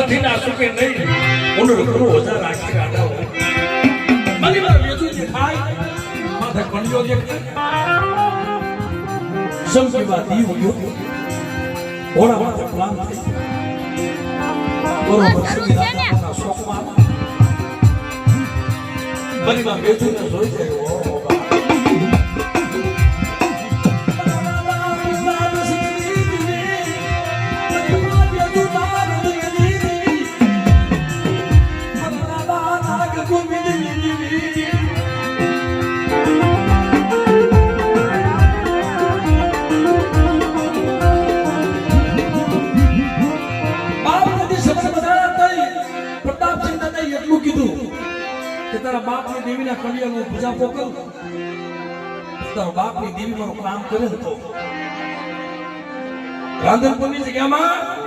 નથી ના સુકે નહીં ઉંડર કરો હજાર રાખી રાડા હોય મારી વાર વેચું જે ખાય માથે કણિયો જે સમજીવા દીવ ગયો ઓળા માથે પ્લાન થઈ બરોબર સુવિધા શોખમાં મારી વાર વેચું ને જોઈ જાય તારા બાપની દેવીના કડિયાનું પૂજા પોકલ તારા બાપની દેવી મારું કામ કરે તો રાંધણપુરની જગ્યામાં